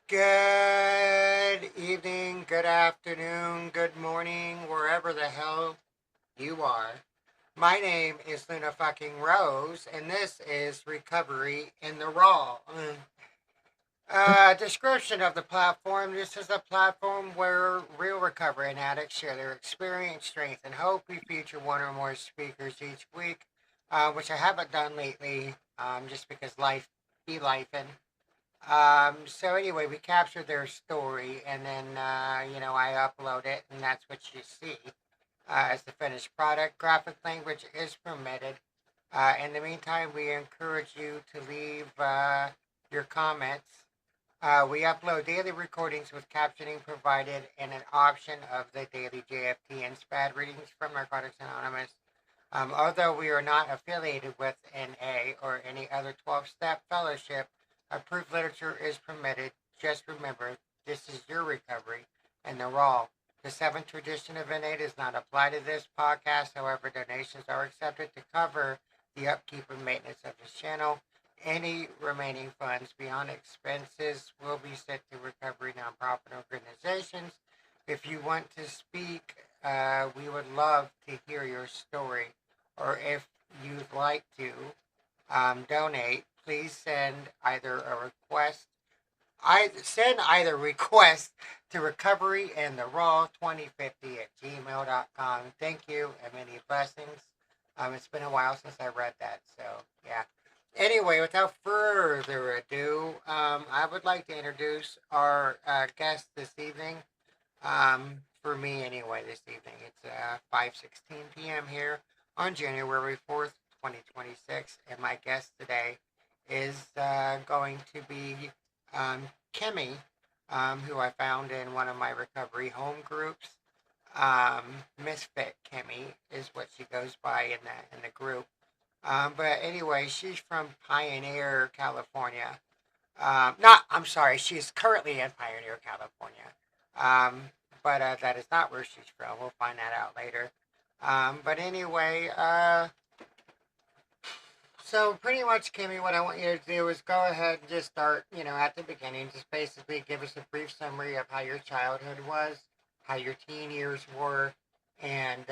Good evening, good afternoon, good morning, wherever the hell you are. My name is Luna fucking Rose, and this is Recovery in the Raw. Description of the platform. This is a platform where real recovering addicts share their experience, strength, and hope. We feature one or more speakers each week, which I haven't done lately, just because life be lifing. So anyway, we capture their story, and then I upload it, and that's what you see as the finished product. Graphic language is permitted. In the meantime, we encourage you to leave your comments. We upload daily recordings with captioning provided and an option of the daily JFT and SPAD readings from Narcotics Anonymous. Although we are not affiliated with NA or any other 12-step fellowship, approved literature is permitted. Just remember, this is your recovery and the raw. The seventh tradition of NA does not apply to this podcast. However, donations are accepted to cover the upkeep and maintenance of this channel. Any remaining funds beyond expenses will be sent to recovery nonprofit organizations. If you want to speak, we would love to hear your story. Or if you'd like to donate, please send either a request. I send either request to recovery and the raw 2050 at gmail.com. Thank you and many blessings. It's been a while since I read that, so yeah. Anyway, without further ado, I would like to introduce our guest this evening. For me, anyway, this evening it's 5:16 p.m. here on January 4th, 2026, and my guest today is going to be Kimmy, who I found in one of my recovery home groups. Um, Misfit Kimmy is what she goes by in the group. But anyway, she's from Pioneer, California. Not, I'm sorry, she's currently in Pioneer, California. But that is not where she's from. We'll find that out later. But anyway, so pretty much, Kimmy, what I want you to do is go ahead and just start, at the beginning. Just basically give us a brief summary of how your childhood was, how your teen years were, and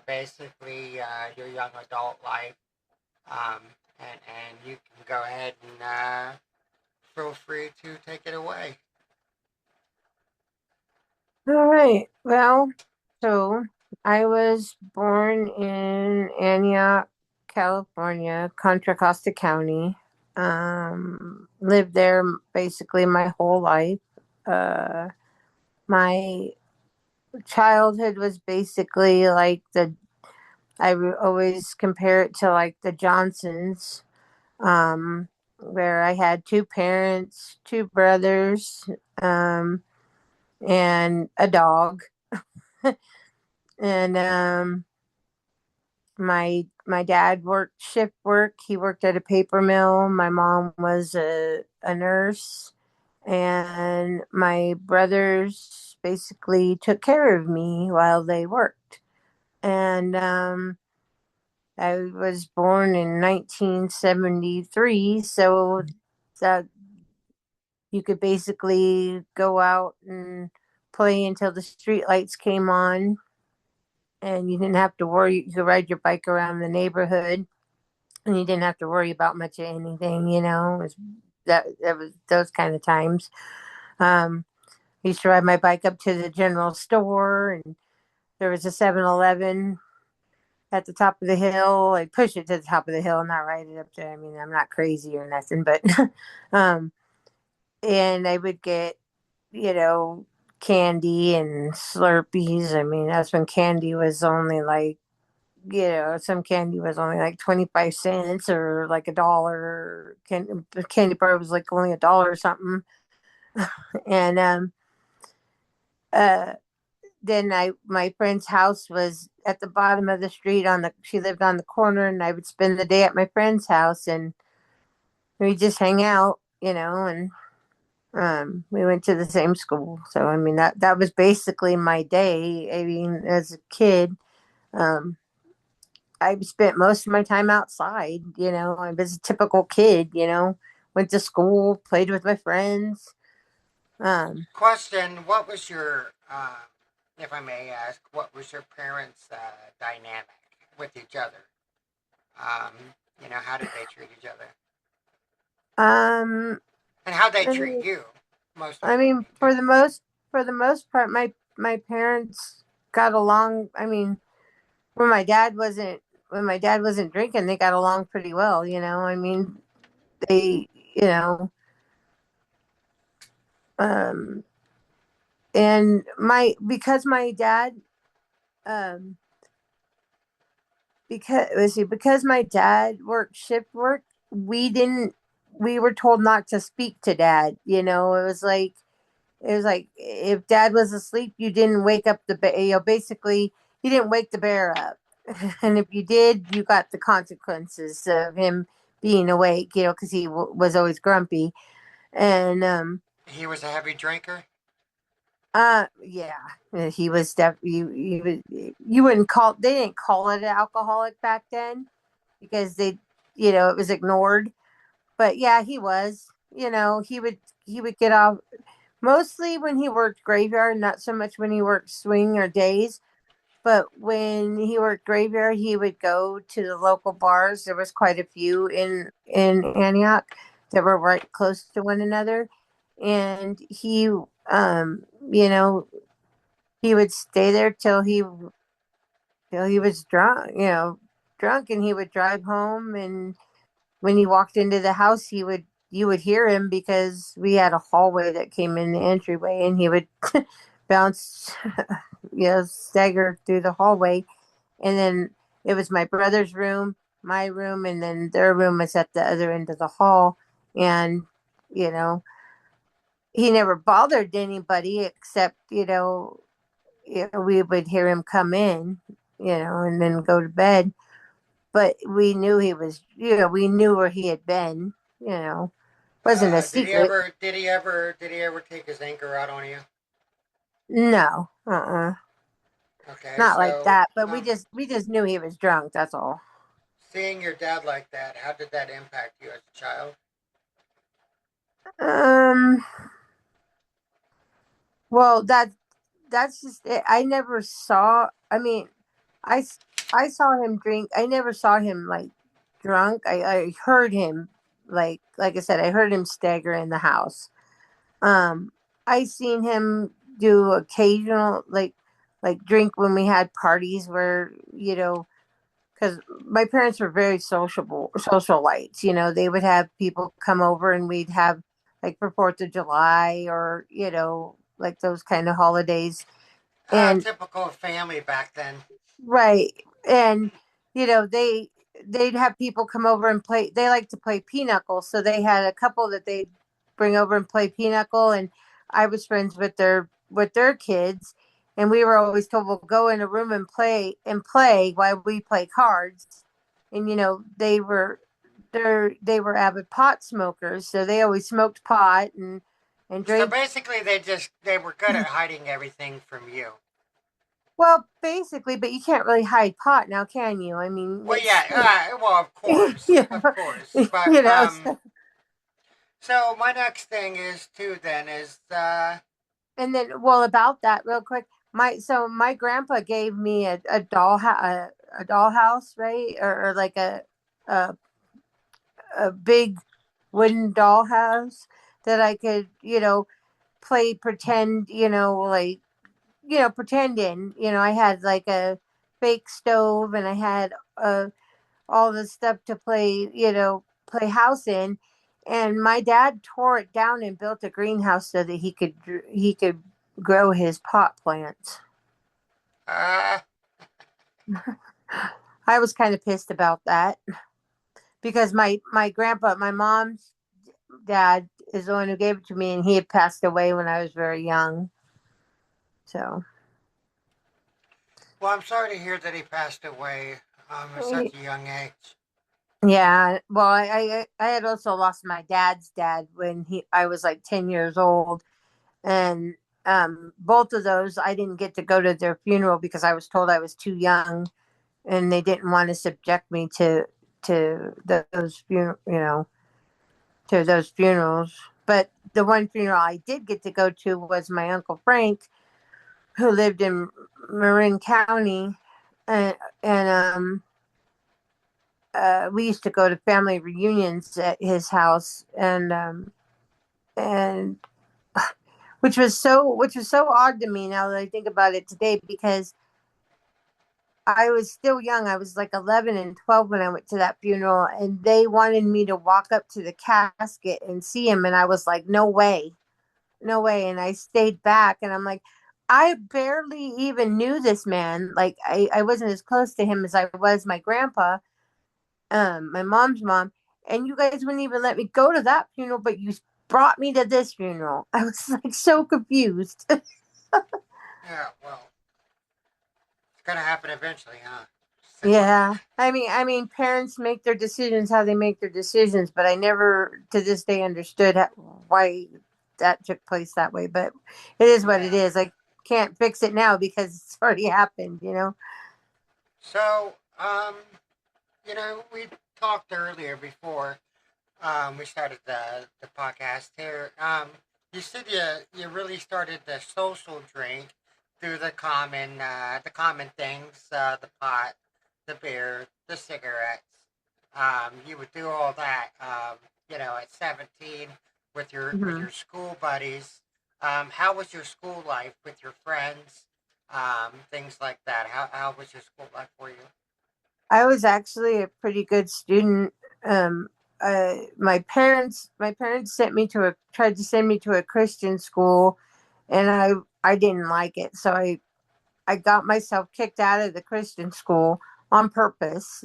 basically your young adult life. Um, and you can go ahead and feel free to take it away. All right. Well, so I was born in Antioch, California, Contra Costa County. Lived there basically my whole life. Uh, my childhood was basically like I would always compare it to like the Johnsons, where I had two parents, two brothers, um, and a dog. And my dad worked shift work. He worked at a paper mill. My mom was a nurse, and my brothers basically took care of me while they worked. And I was born in 1973, so that you could basically go out and play until the street lights came on, and you didn't have to worry. You could ride your bike around the neighborhood, and you didn't have to worry about much of anything. It was that was those kind of times. I used to ride my bike up to the general store, and there was a 7-Eleven at the top of the hill. I'd push it to the top of the hill, not ride it up there. I mean, I'm not crazy or nothing, but um, and I would get, you know, candy and Slurpees. I mean, that's when candy was only like, some candy was only like 25 cents or like a dollar. Candy bar was like only $1 or something. And uh, then my friend's house was at the bottom of the street she lived on the corner, and I would spend the day at my friend's house, and we just hang out, and we went to the same school. So I mean that was basically my day. I mean, as a kid, um, I spent most of my time outside. I was a typical kid. Went to school, played with my friends, Question: what was your, if I may ask, what was your parents' dynamic with each other? Um, how did they treat each other, Um, and how they I treat mean, you? Most I mean, importantly, too. for the most part, my parents got along. I mean, when my dad wasn't when my dad wasn't drinking, they got along pretty well. I mean, they, you know, um, and my because my dad, um, because my dad worked shift work, we were told not to speak to dad. It was like if dad was asleep, you didn't wake up the bear. Basically, you didn't wake the bear up, and if you did, you got the consequences of him being awake. Because he was always grumpy, and He was a heavy drinker. yeah, he was you wouldn't call they didn't call it an alcoholic back then because it was ignored. But yeah, he was. He would get off mostly when he worked graveyard, not so much when he worked swing or days. But when he worked graveyard, he would go to the local bars. There was quite a few in Antioch that were right close to one another, and you know, he would stay there till he was drunk, and he would drive home. And when he walked into the house, you would hear him because we had a hallway that came in the entryway, and he would bounce, stagger through the hallway. And then it was my brother's room, my room, and then their room was at the other end of the hall. And you know, he never bothered anybody except we would hear him come in, and then go to bed. But we knew we knew where he had been. You know, wasn't a Did he secret. ever? Did he ever? Did he ever take his anger out on you? No, Okay, not like so that. But we just knew he was drunk. That's all. seeing your dad like that, how did that impact you as a child? Um. Well, that's just it. I never saw. I mean, I I saw him drink. I never saw him like drunk. I heard him like I said. I heard him stagger in the house. Um, I seen him do occasional like drink when we had parties where because my parents were very socialites. They would have people come over and we'd have like for Fourth of July or like those kind of holidays. And Typical family back then. right. And they'd have people come over and play. They like to play pinochle, so they had a couple that they'd bring over and play pinochle. And I was friends with their kids, and we were always told, "Well, go in a room and play while we play cards." And they were avid pot smokers, so they always smoked pot and So drank. basically, they were good at hiding everything from you. Well, basically, but you can't really hide pot now, can you? I mean, Well, it's yeah. Well, you of know, course. But you know. so my next thing is too. Then is And then, well, about that, real quick, my grandpa gave me a dollhouse, right, or like a a big wooden dollhouse that I could play pretend, pretend in. I had like a fake stove, and I had all the stuff to play house in. And my dad tore it down and built a greenhouse so that he could grow his pot plants. uh, I was kind of pissed about that because my mom's dad is the one who gave it to me, and he had passed away when I was very young. So well, I'm sorry to hear that he passed away at such a young age. yeah, well, I had also lost my dad's dad when he I was like 10 years old. And both of those I didn't get to go to their funeral because I was told I was too young, and they didn't want to subject me to those to those funerals. But the one funeral I did get to go to was my Uncle Frank, who lived in Marin County, and we used to go to family reunions at his house, and which was so odd to me now that I think about it today, because I was still young. I was like 11 and 12 when I went to that funeral, and they wanted me to walk up to the casket and see him, and I was like, no way, no way. And I stayed back, and I'm like, I barely even knew this man. Like, I wasn't as close to him as I was my grandpa, my mom's mom, and you guys wouldn't even let me go to that funeral, but you brought me to this funeral. I was like so confused. Yeah, well, it's gonna happen eventually, huh? So, Yeah. I mean, parents make their decisions how they make their decisions, but I never to this day understood why that took place that way. But it is what it yeah. is. I can't fix it now because it's already happened, you know? So, we talked earlier before we started the podcast here. You said you really started the social drink through the common things, the pot, the beer, the cigarettes. You would do all that, at 17 with Hmm. your school buddies. How was your school life with your friends? Things like that. How was your school life for you? I was actually a pretty good student. Um, my parents tried to send me to a Christian school, and I didn't like it, so I got myself kicked out of the Christian school on purpose.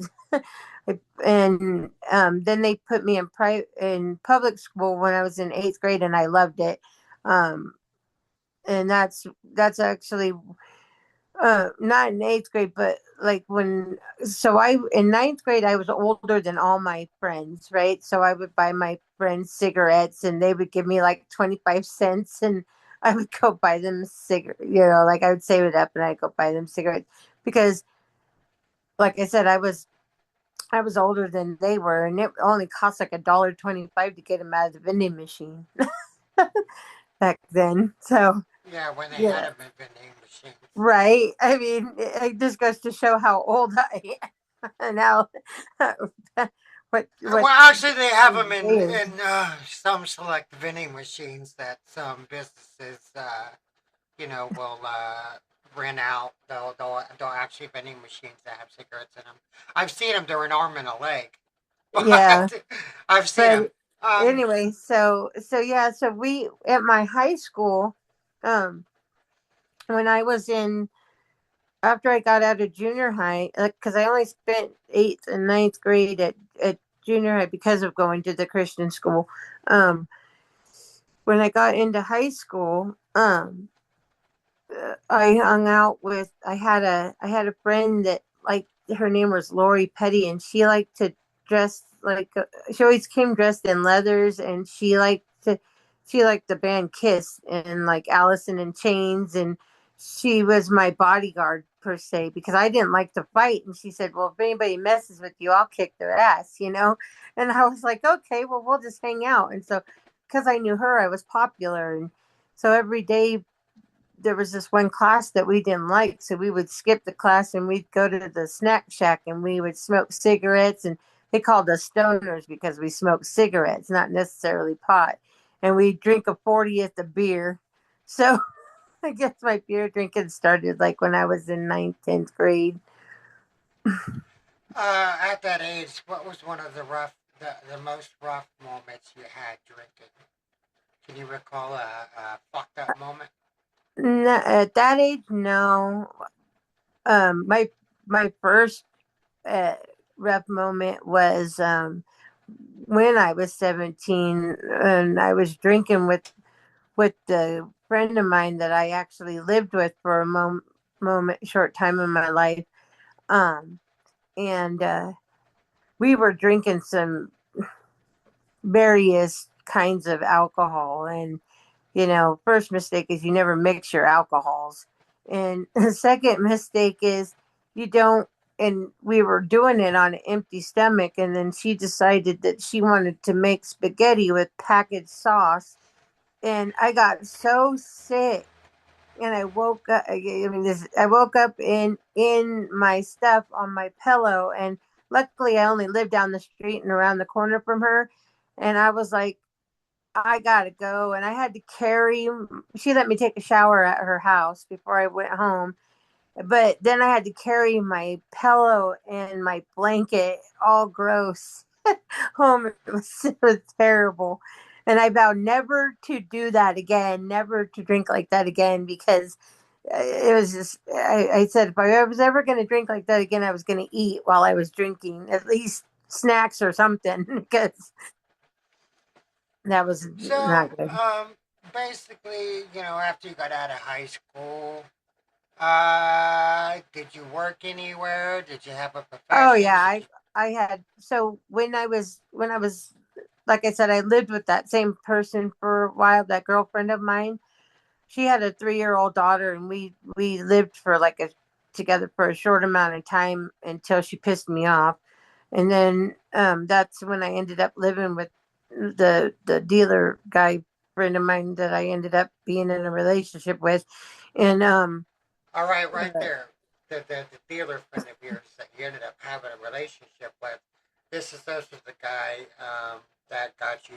And then they put me in public school when I was in eighth grade, and I loved it. Um, and that's actually not in eighth grade, but like I in ninth grade I was older than all my friends, right? So I would buy my friends cigarettes, and they would give me like 25 cents, and I would go buy them cigarette. Like I would save it up and I'd go buy them cigarettes because, like I said, I was older than they were, and it only cost like $1.25 to get them out of the vending machine back then. So Yeah, when they had yeah, them in vending machines. right. I mean, it just goes to show how old I am and how what Well, actually, they have them is. in some select vending machines that some businesses, will rent out. They'll actually vending machines that have cigarettes in them. I've seen them. They're an arm and a leg, Yeah, but I've seen them. but Um, anyway, so yeah, so we at my high school, um, when I was in after I got out of junior high, because I only spent eighth and ninth grade at junior high because of going to the Christian school. Um, when I got into high school, I hung out with. I had a friend that, like, her name was Lori Petty, and she liked to dress like she always came dressed in leathers, and she liked the band Kiss and like Allison in Chains, and she was my bodyguard per se because I didn't like to fight, and she said, "Well, if anybody messes with you, I'll kick their ass." And I was like, "Okay, well, we'll just hang out." And so, because I knew her, I was popular, and so every day there was this one class that we didn't like, so we would skip the class and we'd go to the snack shack and we would smoke cigarettes, and they called us stoners because we smoked cigarettes, not necessarily pot. And we drink a 40th of beer. So I guess my beer drinking started like when I was in ninth, 10th grade. at that age, what was one of the most rough moments you had drinking? Can you recall a fucked up moment? At that age, no. My first uh, rough moment was when I was 17, and I was drinking with the friend of mine that I actually lived with for a short time in my life. Um, and we were drinking some various kinds of alcohol. And, first mistake is you never mix your alcohols. And the second mistake is you don't. and we were doing it on an empty stomach, and then she decided that she wanted to make spaghetti with packaged sauce, and I got so sick. And I woke up. I mean, this. I woke up in my stuff on my pillow, and luckily, I only lived down the street and around the corner from her. And I was like, I gotta go, and I had to carry. She let me take a shower at her house before I went home, but then I had to carry my pillow and my blanket, all gross, home. It was terrible. And I vowed never to do that again, never to drink like that again, because it was just, I said, if I was ever going to drink like that again, I was going to eat while I was drinking, at least snacks or something, because that was So, not good. basically, after you got out of high school, did you work anywhere? Did you have a Oh profession? yeah, Did you? I had, so when I was, like I said, I lived with that same person for a while, that girlfriend of mine. She had a 3-year-old daughter, and we lived for like a together for a short amount of time until she pissed me off. And then that's when I ended up living with the dealer guy friend of mine that I ended up being in a relationship with. And All right, right there. The dealer friend of yours that you ended up having a relationship with. This was the guy that got you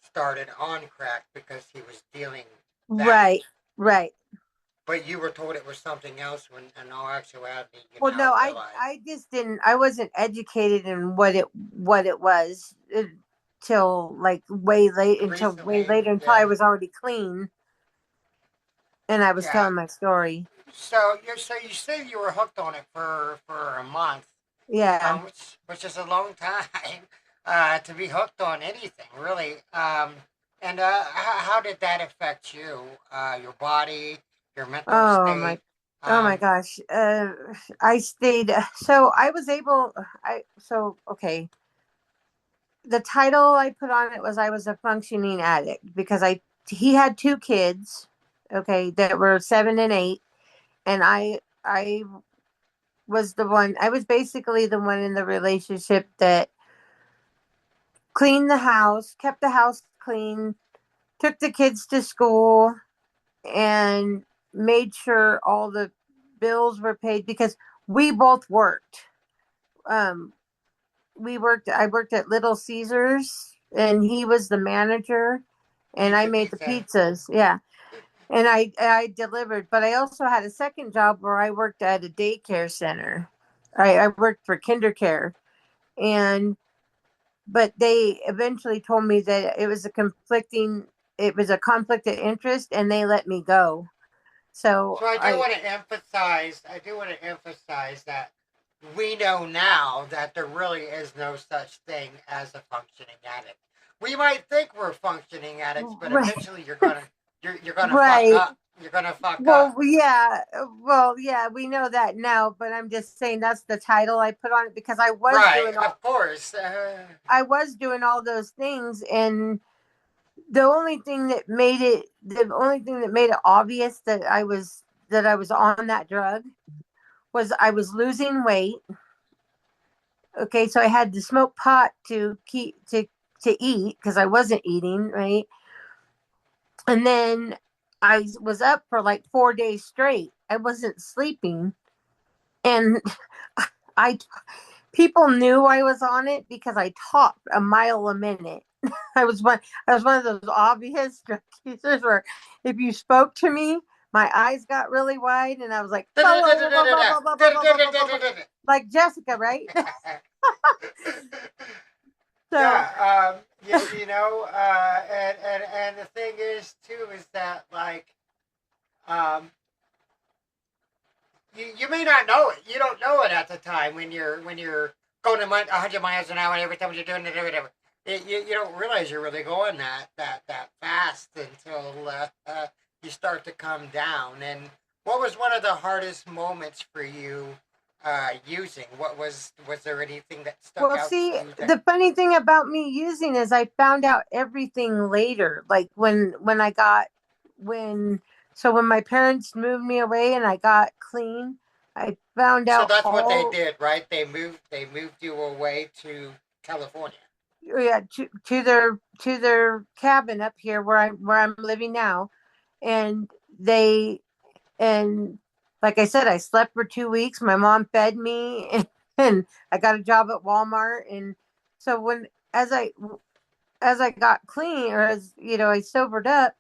started on crack because he was dealing that. right, right. But you were told it was something else when, in all actuality, you Well, now no, realize. I just didn't. I wasn't educated in what it was till like way Recently, later, until I yeah, was already clean and I was yeah. telling my story. So you said you were hooked on it for a month, Yeah. which is a long time to be hooked on anything, really. And how did that affect you, your body, your mental Oh state? my. Oh my Um, gosh. I stayed. So I was able. I so okay. The title I put on it was I was a functioning addict because I he had 2 kids, okay, that were 7 and 8, and I was the one. I was basically the one in the relationship that cleaned the house, kept the house clean, took the kids to school, and made sure all the bills were paid because we both worked. Um, we worked. I worked at Little Caesars, and he was the manager, and I pizza, made the pizza. pizzas. Yeah, and I delivered. But I also had a second job where I worked at a daycare center. I worked for KinderCare, and but they eventually told me that it was a conflict of interest, and they let me go. So So I I do want to emphasize that we know now that there really is no such thing as a functioning addict. We might think we're functioning addicts, but right, eventually you're gonna fuck right. up. You're gonna fuck up. Well, yeah, we know that now, but I'm just saying that's the title I put on it because Right, of course. I was doing all those things, and the only thing that made it obvious that I was on that drug was I was losing weight. Okay, so I had to smoke pot to keep to eat because I wasn't eating, right? And then I was up for like 4 days straight. I wasn't sleeping, and I people knew I was on it because I talked a mile a minute. I was one. I was one of those obvious drug users where if you spoke to me, my eyes got really wide, and I was like, blah, blah, blah, blah, blah, blah, blah, blah, blah, blah, blah, blah, like Jessica, right? So Yeah, and the thing is too is that like um, you may not know it. You don't know it at the time when you're going 100 miles an hour every time you're doing it. Whatever. You don't realize you're really going that fast until you start to come down. And what was one of the hardest moments for you using? Was there anything that stuck well, out see, to you that the funny thing about me using is I found out everything later. Like when I got when so when my parents moved me away and I got clean, I found So out that's what they all, did, right? They moved you away to California. yeah, to their cabin up here where I'm living now, and they and like I said, I slept for 2 weeks. My mom fed me, and I got a job at Walmart. And so when as I got clean, or as you know, I sobered up,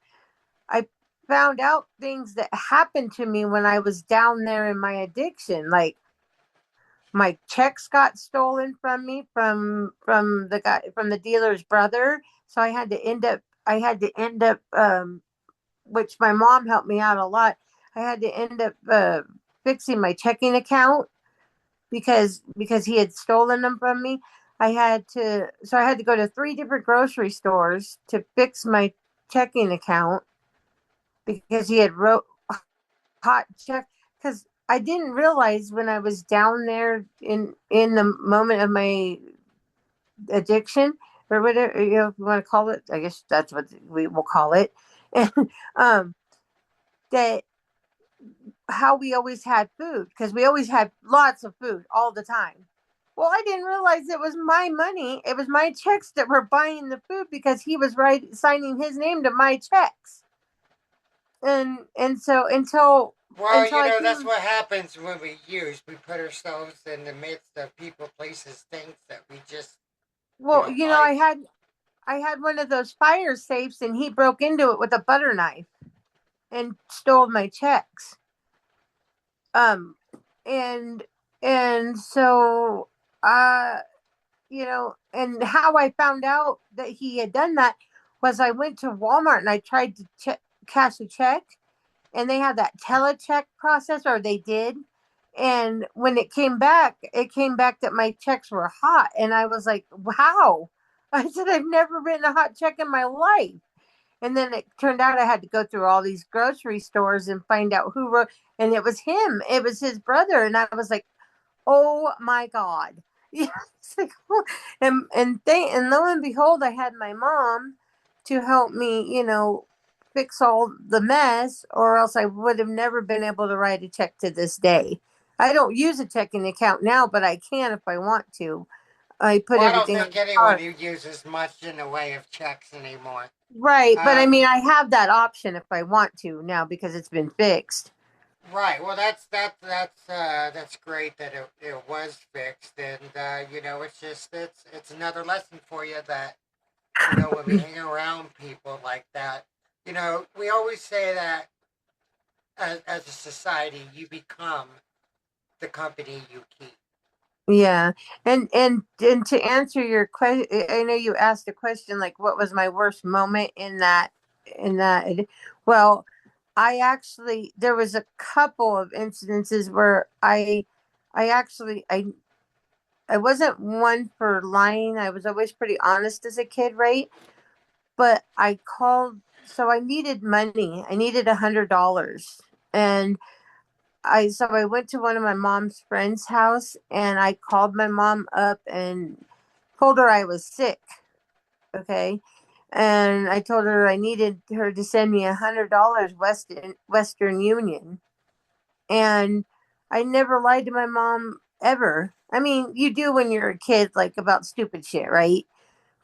I found out things that happened to me when I was down there in my addiction. Like my checks got stolen from me from the guy from the dealer's brother. So I had to end up which my mom helped me out a lot. I had to end up fixing my checking account because he had stolen them from me. I had to go to three different grocery stores to fix my checking account because he had wrote hot check because I didn't realize when I was down there in the moment of my addiction or whatever, you know, if you want to call it. I guess that's what we will call it. And um, that how we always had food because we always had lots of food all the time. Well, I didn't realize it was my money. It was my checks that were buying the food because he was signing his name to my checks. And so Well, until you I know, that's came. what happens when we use. We put ourselves in the midst of people, places, things that we Well, don't you know, like. I had one of those fire safes, and he broke into it with a butter knife and stole my checks. Um, and and so uh you know, and how I found out that he had done that was I went to Walmart and I tried to cash a check, and they had that telecheck process, or they did. And when it came back that my checks were hot, and I was like, "Wow!" I said, "I've never written a hot check in my life." And then it turned out I had to go through all these grocery stores and find out who wrote, and it was him. It was his brother, and I was like, oh my god. Yeah, it's like, oh. And lo and behold, I had my mom to help me, you know, fix all the mess, or else I would have never been able to write a check to this day. I don't use a checking account now, but I can if I want to. I put Well, I don't everything on think the anyone card. who uses much in the way of checks anymore. Right, but I Um, mean, I have that option if I want to now because it's been fixed. right. Well, that's great that it was fixed, and you know, it's another lesson for you that you know when we hang around people like that, you know, we always say that as a society, you become the company you keep. Yeah, and to answer your question, I know you asked a question like, "What was my worst moment in that?" In that, well, I actually there was a couple of incidences where I actually I wasn't one for lying. I was always pretty honest as a kid, right? But I called, so I needed money. I needed $100, and I went to one of my mom's friend's house and I called my mom up and told her I was sick. Okay. And I told her I needed her to send me $100 Western Union. And I never lied to my mom ever. I mean, you do when you're a kid, like about stupid shit, right?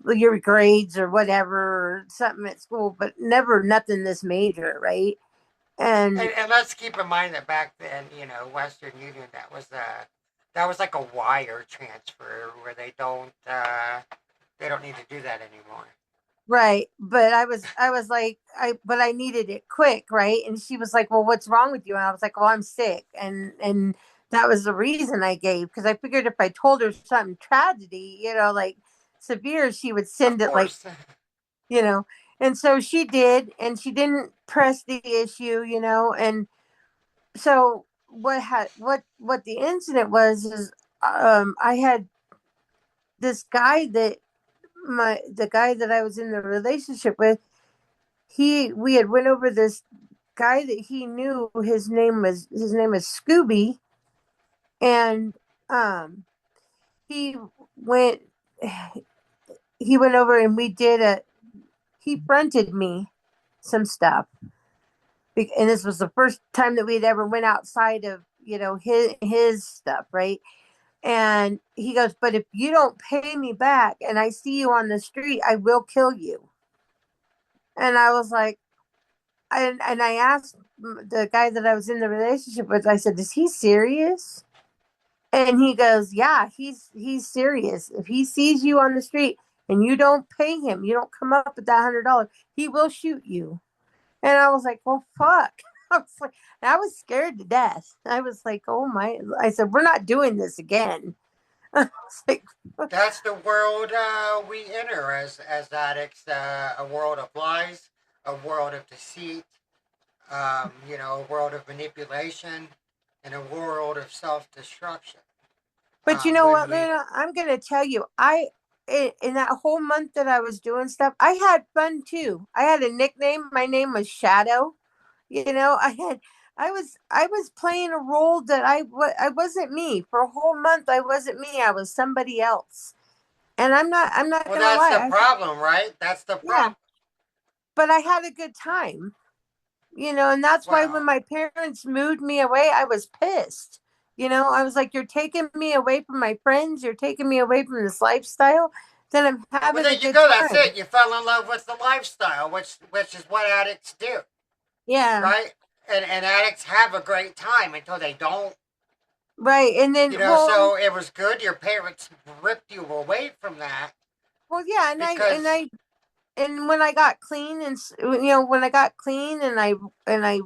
Your grades or whatever, or something at school, but never nothing this major, right? And And let's keep in mind that back then, you know, Western Union that was like a wire transfer where they don't need to do that anymore. right, but I was like but I needed it quick, right? And she was like, "Well, what's wrong with you?" And I was like, "Well, I'm sick." And that was the reason I gave because I figured if I told her something tragedy, you know, like severe, she would Of send it like, course. you know. And so she did, and she didn't press the issue, you know. And so what the incident was is I had this guy that the guy that I was in the relationship with, he we had went over this guy that he knew. His name is Scooby, and um, he went he went over and we did a he fronted me some stuff, and this was the first time that we had ever went outside of his stuff, right? And he goes, but if you don't pay me back and I see you on the street, I will kill you. And I was like, and I asked the guy that I was in the relationship with, I said, is he serious? And he goes, yeah, he's serious. If he sees you on the street and you don't pay him, you don't come up with that $100, he will shoot you. And I was like, well, fuck. I was like, I was scared to death. I was like, oh my. I said, we're not doing this again. I was like, That's the world we enter as addicts. A world of lies, a world of deceit. A world of manipulation, and a world of self destruction. but you know When what, we Luna? I'm gonna tell you, in that whole month that I was doing stuff, I had fun too. I had a nickname. My name was Shadow. I was playing a role that I wasn't me for a whole month. I wasn't me. I was somebody else. And I'm not Well, gonna that's lie. the problem, right? That's the Yeah, problem. but I had a good time. And that's why when Well, my parents moved me away, I was pissed. I was like, you're taking me away from my friends, you're taking me away from this lifestyle, then I'm well, having there a you good go. That's time. it. You fell in love with the lifestyle, which is what addicts do, Yeah, right? And addicts have a great time until they don't. right. And then, So it was good. Your parents ripped you away from that yeah, because and when I got clean, when I got clean and I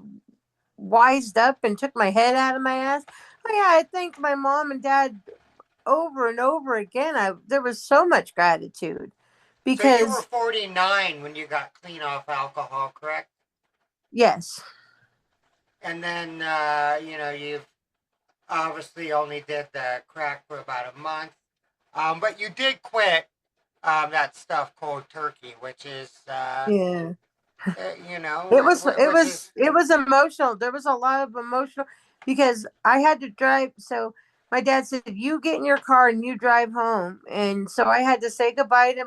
wised up and took my head out of my ass, oh yeah, I thanked my mom and dad over and over again. There was so much gratitude so you were because 49 when you got clean off alcohol, correct? yes, And then you've obviously only did the crack for about a month, but you did quit that stuff cold turkey, which is yeah. which is It was emotional. There was a lot of emotional because I had to drive. So my dad said, "You get in your car and you drive home." And so I had to say goodbye to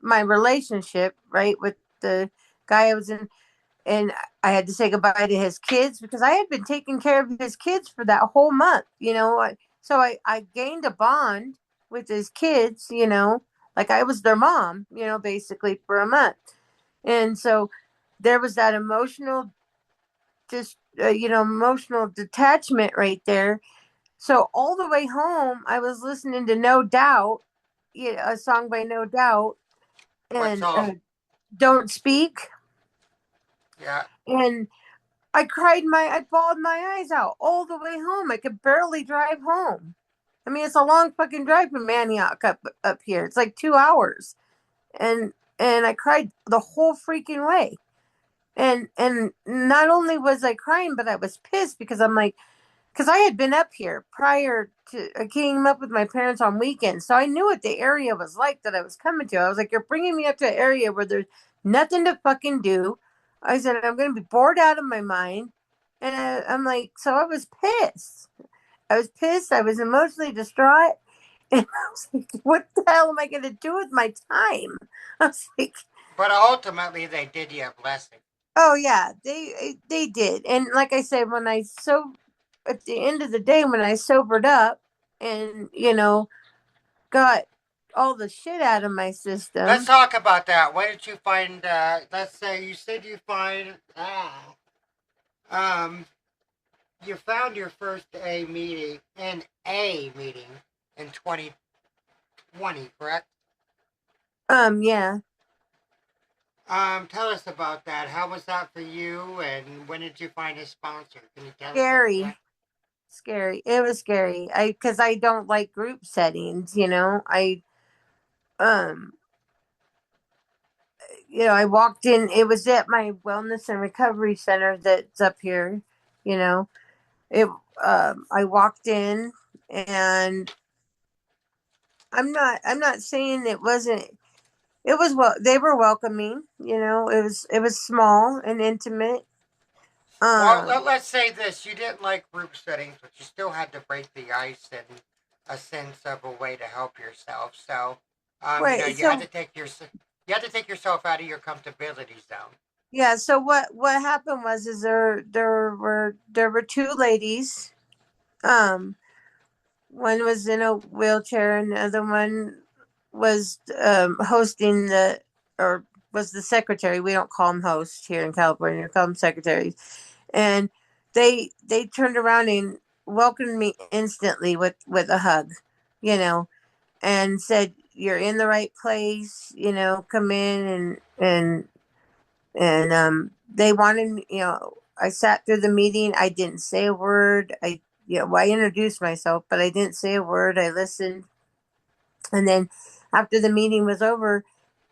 my relationship, right, with the guy I was in, and I had to say goodbye to his kids because I had been taking care of his kids for that whole month. So I gained a bond with his kids. Like I was their mom. Basically for a month. And so there was that emotional detachment right there. So all the way home, I was listening to No Doubt, a song by No Doubt, what and song? Don't Speak. Yeah. And I bawled my eyes out all the way home. I could barely drive home. I mean, it's a long fucking drive from Antioch up here. It's like 2 hours, and I cried the whole freaking way. And not only was I crying, but I was pissed because I'm like, because I had been up here prior to I came up with my parents on weekends, so I knew what the area was like that I was coming to. I was like, you're bringing me up to an area where there's nothing to fucking do. I said I'm going to be bored out of my mind, and I'm like, so I was pissed. I was pissed. I was emotionally distraught, and I was like, what the hell am I going to do with my time? I was like, But ultimately, they did you a blessing. oh yeah, they did. And like I said, when I so at the end of the day when I sobered up and got all the shit out of my Let's system. talk about that. When did you find? Let's say you said you find. Um, you found your first A meeting in 2020, correct? Yeah, Tell us about that. How was that for you, and when did you find a sponsor? Can you tell us about that? scary. Scary. It was scary. I Cuz I don't like group settings. Um I walked in, it was at my wellness and recovery center that's up here, you know. It I walked in, and I'm not saying it wasn't. It was, well, they were welcoming. It was small and intimate. Well, Um, let's say this: you didn't like group settings, but you still had to break the ice and a sense of a way to help yourself. So, right. you had So to take yourself out of your comfortability zone. Yeah, so what happened was is there were two ladies. Um One was in a wheelchair and the other one was hosting the or was the secretary. We don't call them hosts here in California, we call them secretaries. And they turned around and welcomed me instantly with a hug, you know, and said, "You're in the right place, come in." And they wanted me, I sat through the meeting. I didn't say a word. I introduced myself, but I didn't say a word. I listened. And then after the meeting was over,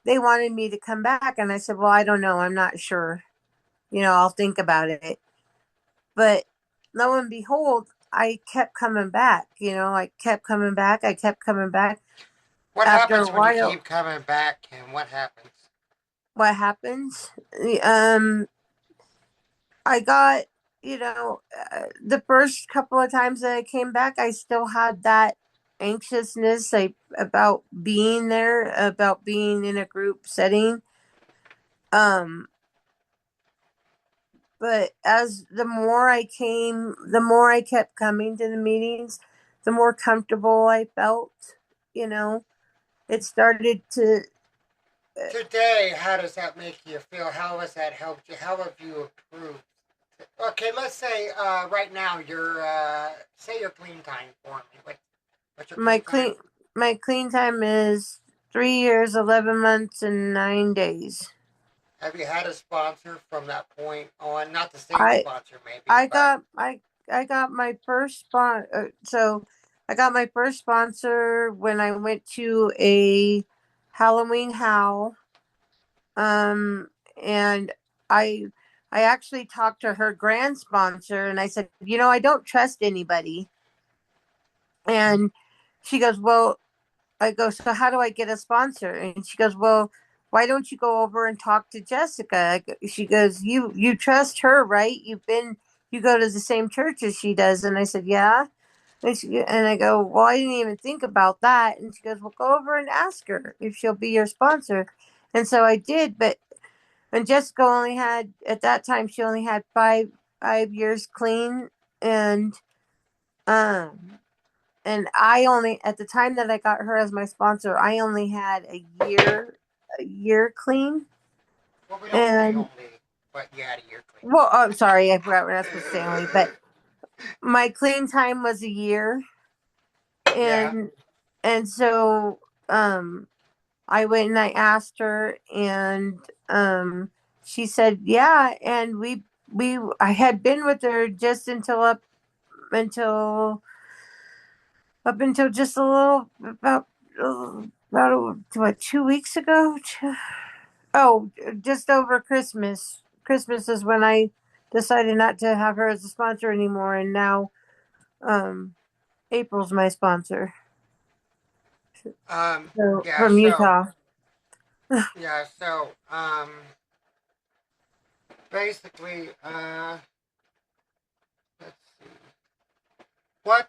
they wanted me to come back. And I said, "Well, I don't know. I'm not sure. I'll think about it." But lo and behold, I kept coming back. I kept coming back. I kept coming back. What After a happens when you while, keep coming back, and what happens? what happens? Um, I got, the first couple of times that I came back, I still had that anxiousness about being there, about being in a group setting. Um, but as the more I kept coming to the meetings, the more comfortable I felt. You know, it started to. Today, how does that make you feel? How has that helped you? How have you improved? Okay, let's say right now you're say your clean time for me. What's your My clean time? clean my clean time is 3 years, 11 months, and 9 days. Have you had a sponsor from that point on? Not the same I sponsor, maybe, I but got I got my first I got my first sponsor when I went to a Halloween Howl. And I I actually talked to her grand sponsor and I said, I don't trust anybody. And she goes, "Well," I go, "So how do I get a sponsor?" And she goes, "Well, why don't you go over and talk to Jessica?" She goes, "You trust her, right? You go to the same church as she does." And I said, "Yeah." And I go, "Well, I didn't even think about that." And she goes, "Well, go over and ask her if she'll be your sponsor." And so I did, and Jessica only had at that time she only had five years clean, and um and I only at the time that I got her as my sponsor, I only had a year clean. well, we don't say And only, but you had a year clean. well, I'm sorry, I forgot we're not supposed to say only, but my clean time was a year. Yeah. And so I went and I asked her, and she said yeah. And we I had been with her just until until just a little about what, 2 weeks ago. Oh, just over Christmas. Christmas is when I decided not to have her as a sponsor anymore, and now um, April's my sponsor. So Yeah. from So Utah. yeah. So basically, let's see. What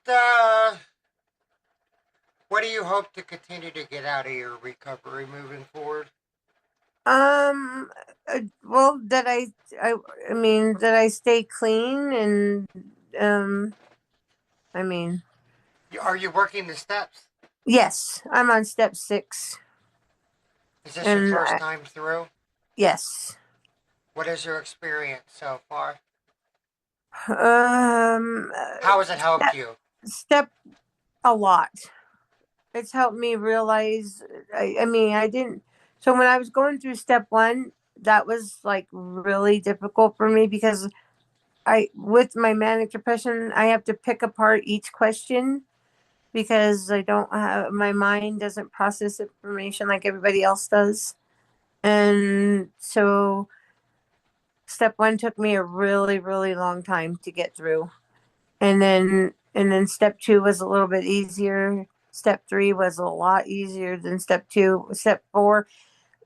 do you hope to continue to get out of your recovery moving forward? Um. Well, I, I mean, that I stay clean, and um. I mean, Are you working the steps? yes, I'm on step 6, Is this your and first time through? yes. What is your experience so far? Um. How has it helped Step you? step a lot. It's helped me realize. I mean, I didn't. So when I was going through step 1, that was like really difficult for me because with my manic depression, I have to pick apart each question because I don't have my mind doesn't process information like everybody else does. And so step 1 took me a really, really long time to get through. And then step 2 was a little bit easier. Step 3 was a lot easier than step 2. Step 4,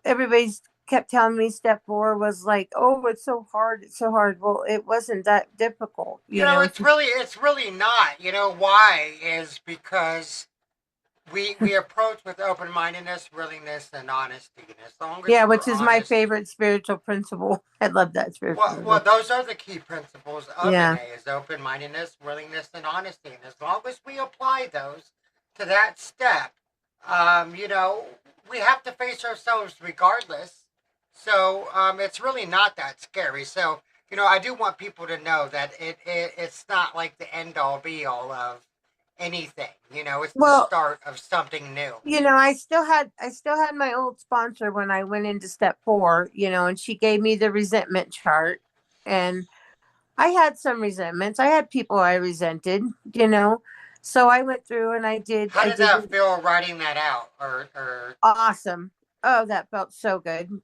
everybody's kept telling me step 4 was like, "Oh, it's so hard, it's so hard." Well, it wasn't that difficult, It's really not. You know why? Is because we approach with open mindedness, willingness, and honesty. And as long as Yeah, we're which is my honest, favorite spiritual principle. I love that spiritual well, principle. those are the key principles of Yeah. NA: is open mindedness, willingness, and honesty. And as long as we apply those to that step, you know, we have to face ourselves regardless. So it's really not that scary. So you know, I do want people to know that it's not like the end all be all of anything. You know, it's the Well, start of something new. I still had my old sponsor when I went into step 4, and she gave me the resentment chart, and I had some resentments. I had people I resented, you know. So I went through and I did How I did did that the feel writing that out? Or awesome. Oh, that felt so good.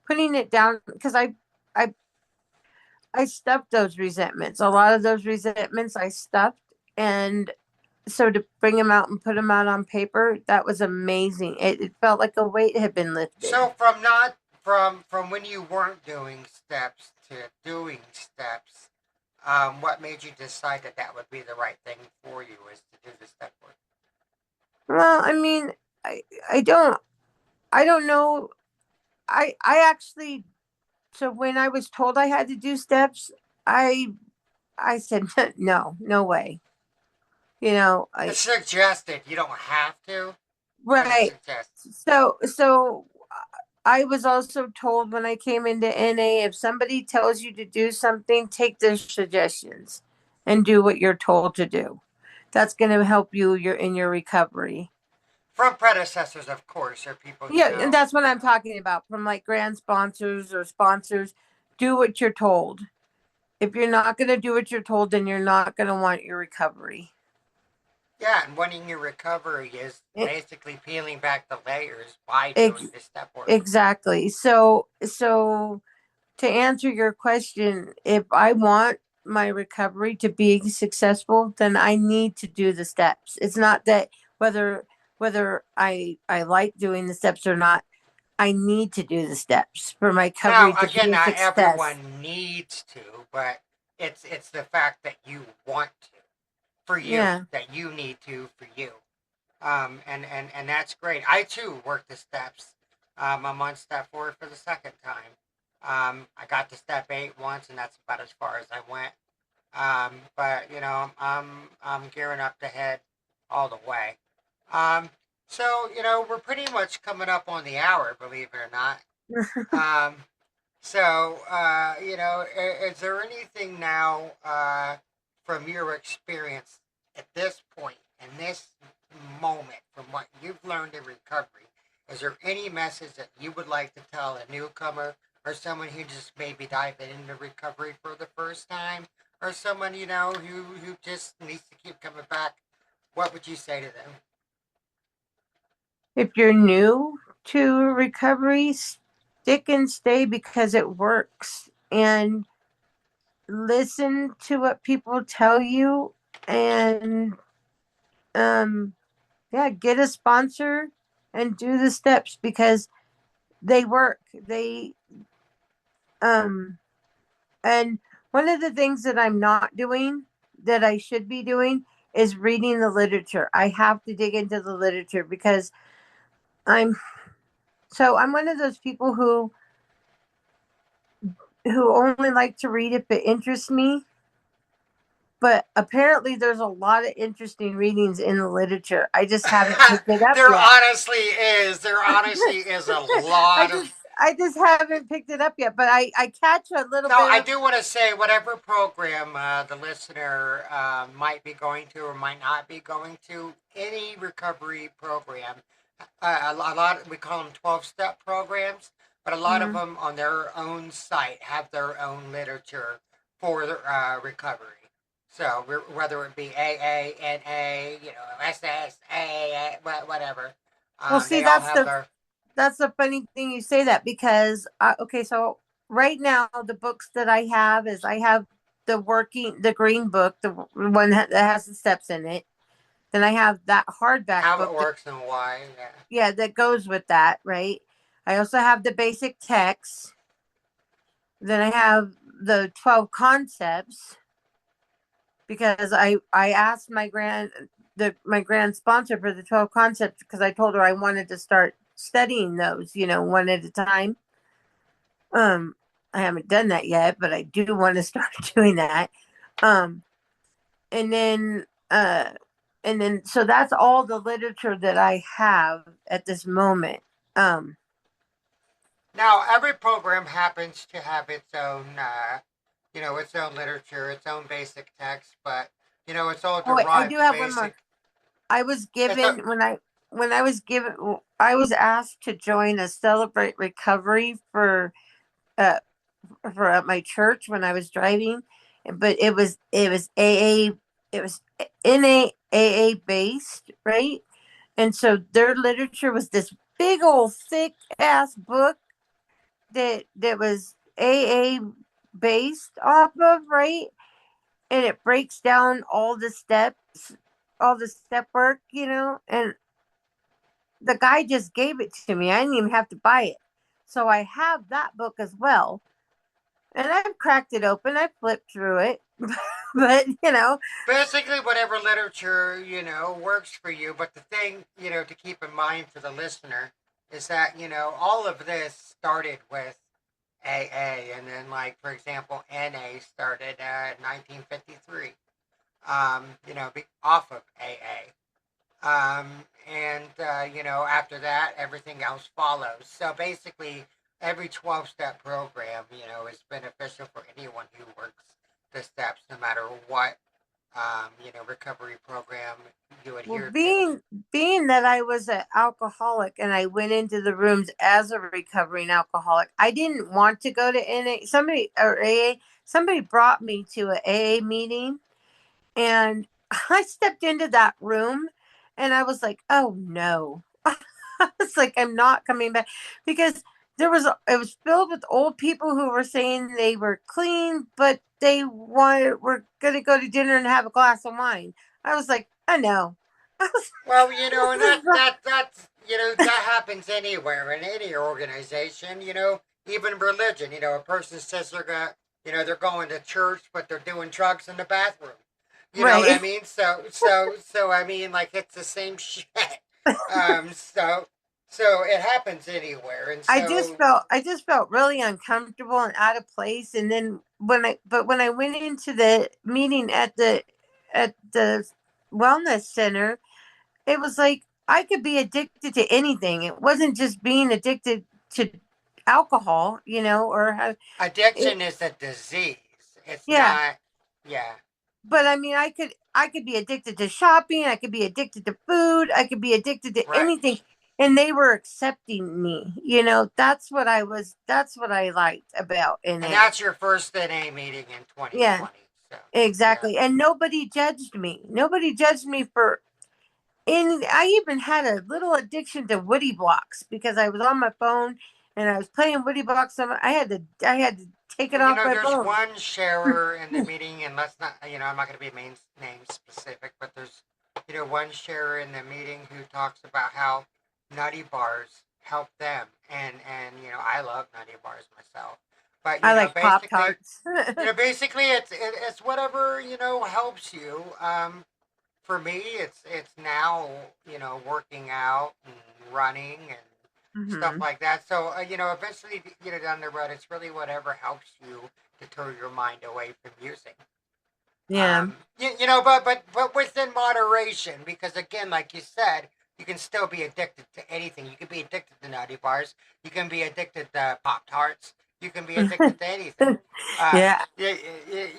Putting it down because I I stuffed those resentments. A lot of those resentments I stuffed, and so to bring them out and put them out on paper, that was amazing. It felt like a weight had been lifted. so from not from when you weren't doing steps to doing steps, what made you decide that that would be the right thing for you is to do the step work? Well, I mean, I I don't I don't know. I actually, so when I was told I had to do steps, I I said no, no way. It's I suggested. You don't have to, but it's right. suggested. So I was also told when I came into NA, if somebody tells you to do something, take their suggestions and do what you're told to do. That's going to help you in your recovery. From predecessors, of course, or people you Yeah, and know. that's what I'm talking about from like grand sponsors or sponsors. Do what you're told. If you're not going to do what you're told, then you're not going to want your recovery. Yeah, and wanting your recovery is E- basically peeling back the layers by doing ex- the step work. exactly. So to answer your question, if I want my recovery to be successful, then I need to do the steps. It's not that whether I like doing the steps or not. I need to do the steps for my Now, recovery to be again, a not success. everyone needs to, but it's the fact that you want to for you, Yeah. that you need to for you. And that's great. I too work the steps. I'm on step 4 for the second time. I got to step 8 once, and that's about as far as I went. But you know, I'm gearing up to head all the way. Um, so you know, we're pretty much coming up on the hour, believe it or not. Um, so, you know, is there anything now from your experience at this point, in this moment, from what you've learned in recovery? Is there any message that you would like to tell a newcomer or someone who just maybe diving into recovery for the first time or someone, you know, who just needs to keep coming back? What would you say to them? If you're new to recovery, stick and stay because it works. And listen to what people tell you, and um yeah, get a sponsor and do the steps because they work. They um and one of the things that I'm not doing that I should be doing is reading the literature. I have to dig into the literature because I'm I'm one of those people who only like to read if it interests me. But apparently, there's a lot of interesting readings in the literature. I just haven't picked it up There yet. honestly is. There honestly is a I lot of. just I just haven't picked it up yet. But I catch a little No, bit I of. do want to say whatever program the listener might be going to or might not be going to, any recovery program, a lot, we call them 12-step programs, but a lot of Mhm. them on their own site have their own literature for recovery. So whether it be AA, NA, you know, SS, AA, whatever, Well, see, they all have their. that's the funny thing you say that because okay, so right now the books that I have the green book, the one that has the steps in it. Then I have that hardback How it book works and why. Yeah. yeah, that goes with that, right? I also have the basic text. Then I have the 12 concepts because I asked my my grand sponsor for the 12 concepts because I told her I wanted to start studying those, one at a time. Um, I haven't done that yet, but I do want to start doing that. Um, and then so that's all the literature that I have at this moment. Um, Now, every program happens to have its own, its own literature, its own basic text, but it's all oh wait, I derived do have one more. basic. I was It's a, given when I was given I was asked to join a celebrate recovery uh for at my church when I was driving, but it was AA, it was NAAA based, right? And so their literature was this big old thick ass book that was AA based off of, right? And it breaks down all the steps, all the step work, and the guy just gave it to me. I didn't even have to buy it. So I have that book as well. And I've cracked it open. I flipped through it. But, Basically whatever literature works for you. But the thing to keep in mind for the listener is that all of this started with AA, and then like for example NA started in 1953. Off of AA. And after that, everything else follows. So basically, every 12-step program, is beneficial for anyone who works the steps, no matter what, recovery program you well, adhere to. being that I was an alcoholic and I went into the rooms as a recovering alcoholic, I didn't want to go to NA. Somebody or AA, somebody brought me to a AA meeting, and I stepped into that room, and I was like, "Oh no." I was like, I'm not coming back because it was filled with old people who were saying they were clean, but were going to go to dinner and have a glass of wine. I was like, I know. I was, Well, and this is that's that happens anywhere in any organization. Even religion. A person says they're going to church, but they're doing drugs in the bathroom. You know what I right. mean? So I mean, like it's the same shit. So it happens anywhere, and so I just felt really uncomfortable and out of place. And then when I went into the meeting at the wellness center, it was like I could be addicted to anything. It wasn't just being addicted to alcohol, or have it. addiction is a disease. It's Yeah, not. Yeah, but I mean, I could be addicted to shopping. I could be addicted to food. I could be addicted to right. anything, and they were accepting me. That's what I was. That's what I liked about And NA. that's your first NA meeting in Yeah, 2020. So yeah. exactly. And nobody judged me. Nobody judged me for. And I even had a little addiction to Woody blocks because I was on my phone and I was playing Woody blocks. I had to take it Well, off my there's phone. one sharer in the meeting, and let's not, I'm not going to be name specific, but there's, one sharer in the meeting who talks about how nutty bars help them, and I love nutty bars myself, but I like Pop basically, Tarts. basically it's whatever helps you. For me, it's now working out and running and stuff Hmm. like that. So eventually, down the road, it's really whatever helps you to turn your mind away from music. Yeah. But within moderation, because again, like you said, you can still be addicted to anything. You can be addicted to nutty bars. You can be addicted to Pop Tarts. You can be addicted to anything. Yeah. You know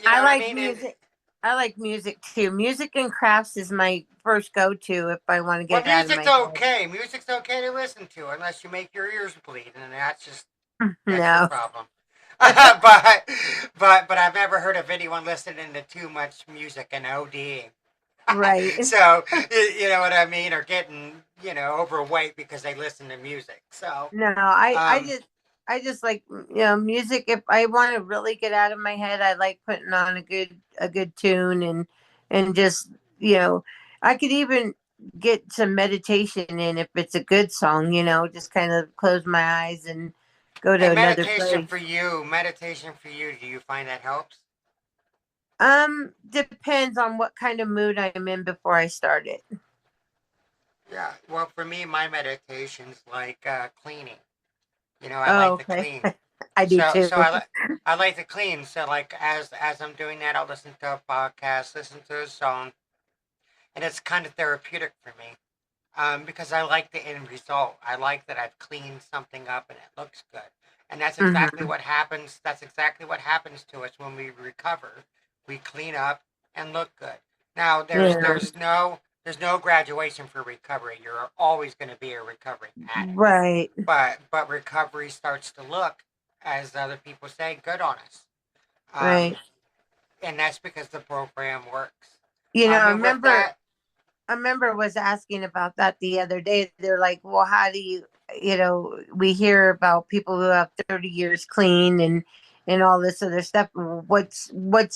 I what I like mean? music. I like music too. Music and crafts is my first go to if I want to Well, get it out of music's my head. okay. Music's okay to listen to unless you make your ears bleed, and that's your No. problem. But I've never heard of anyone listening to too much music and ODing. Right. So you know what I mean, or getting overweight because they listen to music. So No, um, I just like music. If I want to really get out of my head, I like putting on a good tune and just I could even get some meditation in if it's a good song. Just kind of close my eyes and go to and another place. meditation for you. Do you find that helps? Depends on what kind of mood I'm in before I start it. Yeah. Well, for me, my meditation's like cleaning. I Oh, like to okay. clean. I do So too. so I like to clean. So like as I'm doing that, I'll listen to a podcast, listen to a song, and it's kind of therapeutic for me. Because I like the end result. I like that I've cleaned something up and it looks good. And that's exactly Hmm. what happens. That's exactly what happens to us when we recover. We clean up and look good. Now Yeah. there's no graduation for recovery. You're always going to be a recovering addict. Right. But recovery starts to look, as other people say, good on us. Right. Um, and that's because the program works. I And with remember that, a member was asking about that the other day. They're like, well, how do we hear about people who have 30 years clean and all this other stuff. What's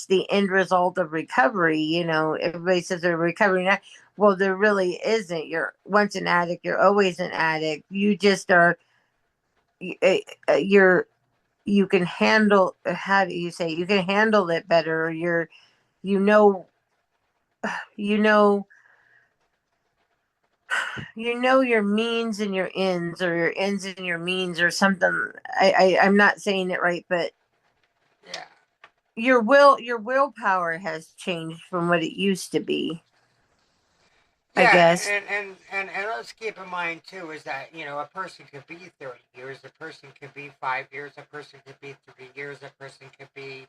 the end result of recovery? Everybody says they're recovering. Well, there really isn't. You're once an addict, you're always an addict. You just are, you're, you can handle, how do you say, you can handle it better. You know, you know, your means and your ends, or your ends and your means, or something. I'm not saying it right, but yeah. your willpower has changed from what it used to be, I Yeah, guess. and let's keep in mind too is that a person could be 30 years, a person could be 5 years, a person could be 3 years, a person could be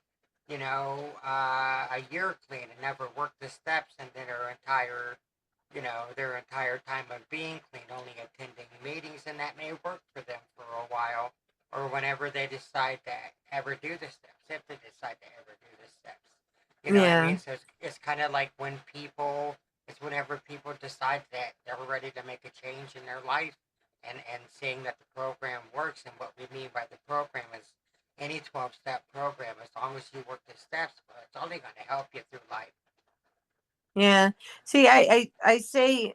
a year clean and never work the steps, and then their entire time of being clean, only attending meetings, and that may work for them for a while, or whenever they decide to ever do the steps, if they decide to ever do the steps. You know what I Yeah, mean? So it's kind of like it's whenever people decide that they're ready to make a change in their life, and seeing that the program works. And what we mean by the program is any 12-step program, as long as you work the steps, well, it's only going to help you through life. yeah. See, I say,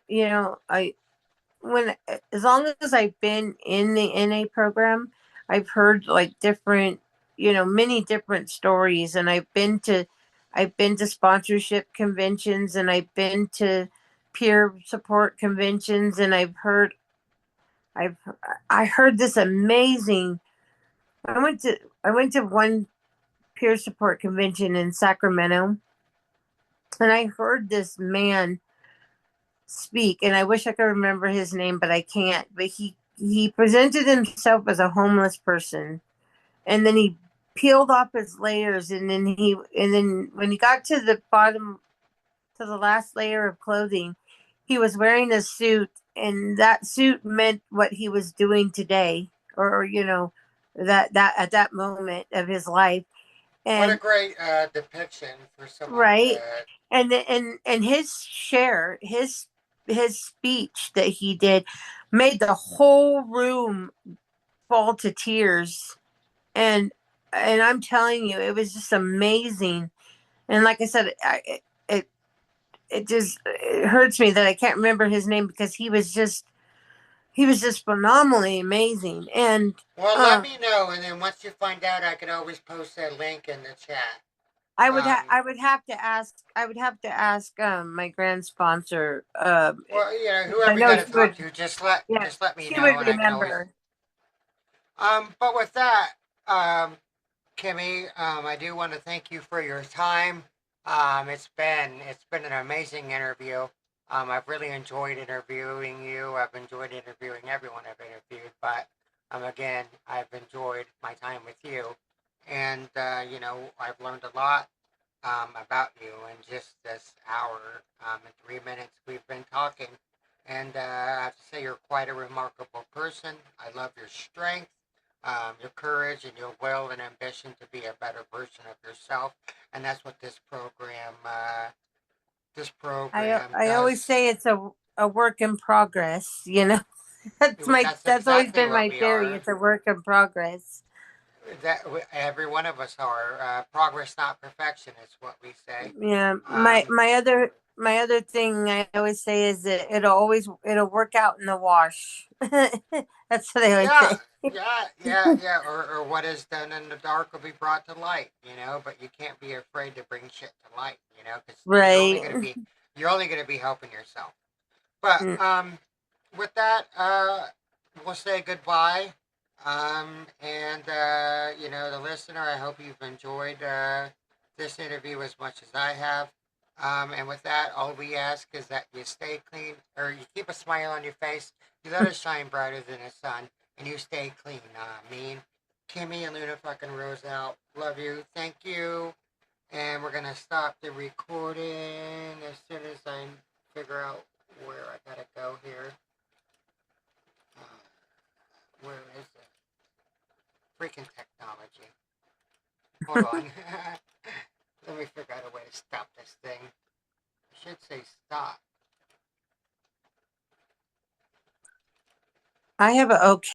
when as long as I've been in the NA program, I've heard like different, many different stories, and I've been to sponsorship conventions, and I've been to peer support conventions, and I've I heard this amazing. I went to one peer support convention in Sacramento, and I heard this man speak, and I wish I could remember his name, but I can't. But he presented himself as a homeless person, and then he peeled off his layers, and then when he got to the bottom, to the last layer of clothing, he was wearing a suit, and that suit meant what he was doing today, or that at that moment of his life. What a And great depiction for someone right, to. and his share, his speech that he did made the whole room fall to tears. And and I'm telling you, it was just amazing. And like I said, it it just, it hurts me that I can't remember his name, because he was just phenomenally amazing. And Well, let uh, me know, and then once you find out, I can always post that link in the chat. I Um, would have to ask, my grand sponsor, well, I whoever you know got to she would. talk to, Yeah, just let me she would know, and I can always. remember. But with that, Kimmy, I do want to thank you for your time. It's been an amazing interview. I've really enjoyed interviewing you. I've enjoyed interviewing everyone I've interviewed, but again, I've enjoyed my time with you, and I've learned a lot about you in just this hour and 3 minutes we've been talking. And I have to say, you're quite a remarkable person. I love your strength, your courage, and your will and ambition to be a better version of yourself. And that's what this I program I always does. say it's a work in progress. That's That's always exactly been what my we theory. are. It's a work in progress. That every one of us are. Progress, not perfection, is what we say. Yeah, my Um, my other my other thing I always say is that it'll work out in the wash. That's what I always Yeah, say. yeah. Or what is done in the dark will be brought to light, but you can't be afraid to bring shit to light, because Right. you're only gonna be helping yourself. But Mm. with that, we'll say goodbye. And the listener, I hope you've enjoyed this interview as much as I have. And with that, all we ask is that you stay clean, or you keep a smile on your face. You let it shine brighter than the sun, and you stay clean. Mean, Kimmy and Luna fucking Rose out. Love you. Thank you. And we're gonna stop the recording as soon as I figure out where I gotta go here. Where is it? Freaking technology. Hold on. Let me figure out a way to stop this thing. I should say stop. I have a okay.